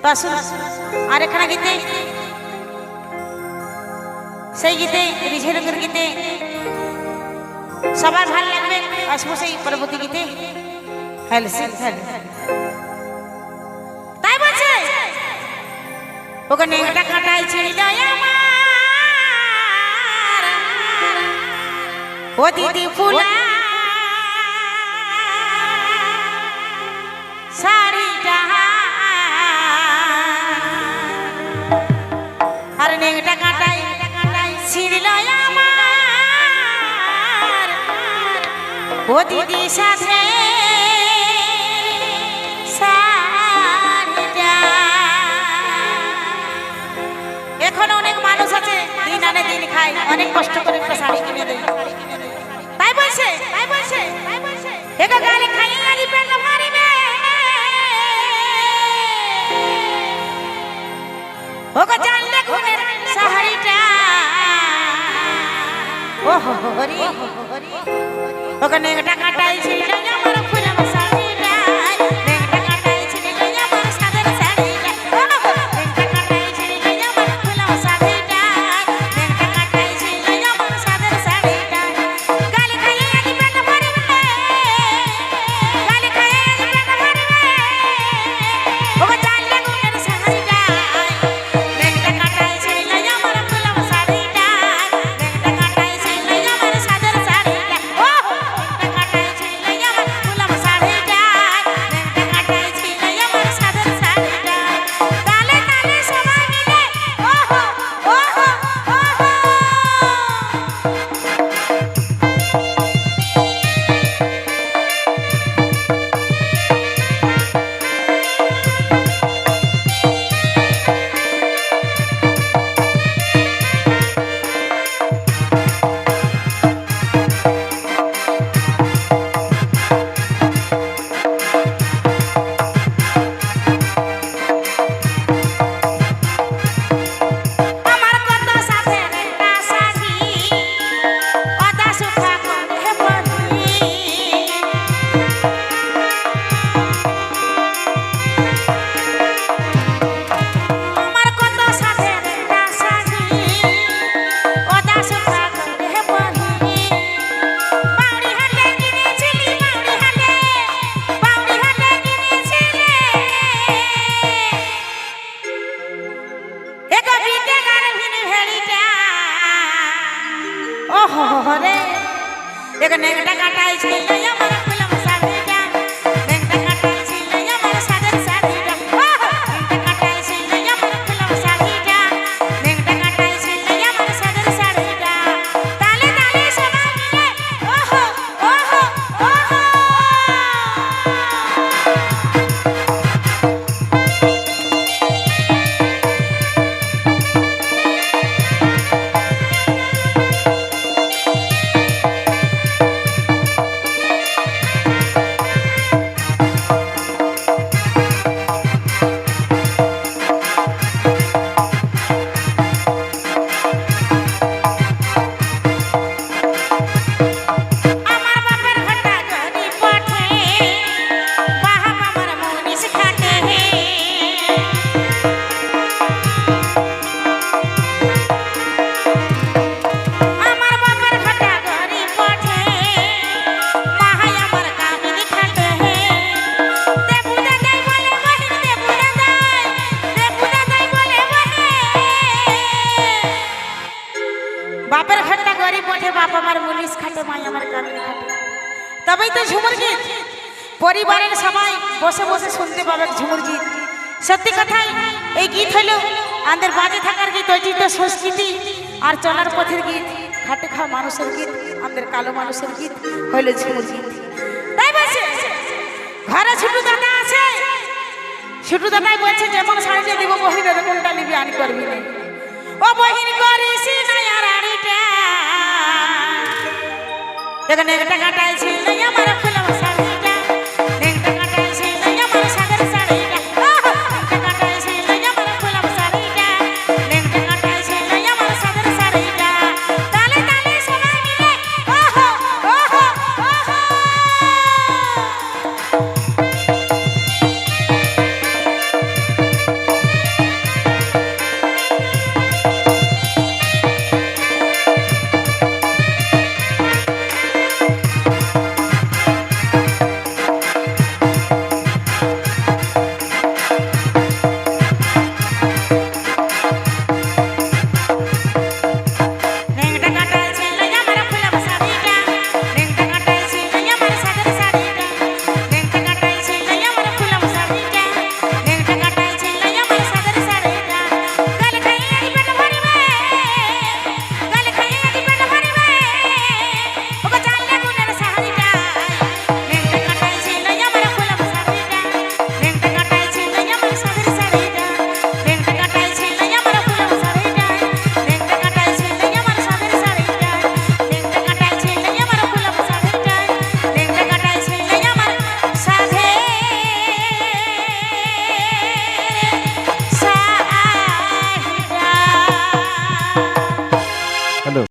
তো আসুন আর এখানে গীতে সেই গীতে রিঝের গীতে সবার ভালো লাগবে। আসবো সেই পরবর্তী গীতে। হ্যালো তাই বলছে ওখানে একটা কাটাই ছিড়ি যায় আমার ও দিদি ফুলা শাড়িটা আর নেংটা কাটাই ছিড়ল আমার ও দিদি সাথে এখন অনেক মানুষ আছে দিন আনে দিন খায়, অনেক কষ্ট করে একটা শাড়ি কিনে দেয়। তাই বলছে এগো গালি খালি গালি পেট মারিবে ওগো জানলে গুণের শাড়িটা ও হরি ওগো নেংটা কাটাই ছিল আমার ফুলের শাড়িটা নেংটা কাটাই ছিল আমার সাদের শাড়িটা নেংটা কাটাই ছিল আমার ফুলের শাড়িটা নেংটা কাটাই ছিল আমার সাদের শাড়িটা গালি খালি গালি পেট মারিবে গালি খালি গালি পেট মারিবে ওগো জানলে গুণের শাড়িটা নেংটা কাটাই ছিল আমার ফুলের শাড়িটা নেংটা কাটাই ছিল আমার সাদের শাড়িটা ও নেংটা কাটাই ছিল আমার ফুলের শাড়িটা নেংটা কাটাই ছিল আমার সাদের শাড়িটা তালে তালে সবাই মিলে ওহো ওহো ওহো আমার কত সাথে একটা সাথী কথা সুখা করে বলি আমার কত সাথে একটা সাথী কথা সুখা করে বলি বাউড়ি হাতে কিনেছিলি বাউড়ি হাতে কিনেছিলি এগো বিতে গার ভিনি ভেড়িটা ওহো রে এগো নেংটা কাটাই ছিল আমার ফুলের শাড়িটা নেংটা কাটাই ছিল আমার সাদের শাড়িটা ওহো নেংটা কাটাই ছিল আমার ফুলের শাড়িটা নেংটা কাটাই ছিল আমার সাদের শাড়িটা তালে তালে সবাই মিলে ওহো ওহো ওহো আমার বাপের ঘটা গরি পঠে বাহাব আমার মনিস খাটে আমার বাপের ঘটা গরি পঠে মাহাই আমার কামিনী খাটে দেবু দাদাই বলে বহিন দেবু দাদাই বলে বহে বাপের ঘরটা গরিব ওঠে বাপ আমার মুনিশ খাটে মাই আমার কামিনী খাটে। তবেই তো ঝুমুর গীত পরিবারের সবাই বসে বসে শুনতে পাবে ঝুমুর গীত। সত্যি কথাই এই গীত হলো আমাদের বাজে থাকার গীত, ঐতিহ্য সংস্কৃতি আর চলার পথের গীত, খাটে খাওয়া মানুষের গীত, আমাদের কালো মানুষের গীত হইল ঝুমুর গীত। তাই বলছে ঘরে ছোট দাদা আছে, ছোট দাদাই বলছে যেমন শাড়িটা দিব বহিন এরকমটা নিবি আনি করবি না ও বহিন করিস না আর আড়িটা এখানে একটা কাটাই ছিল আমার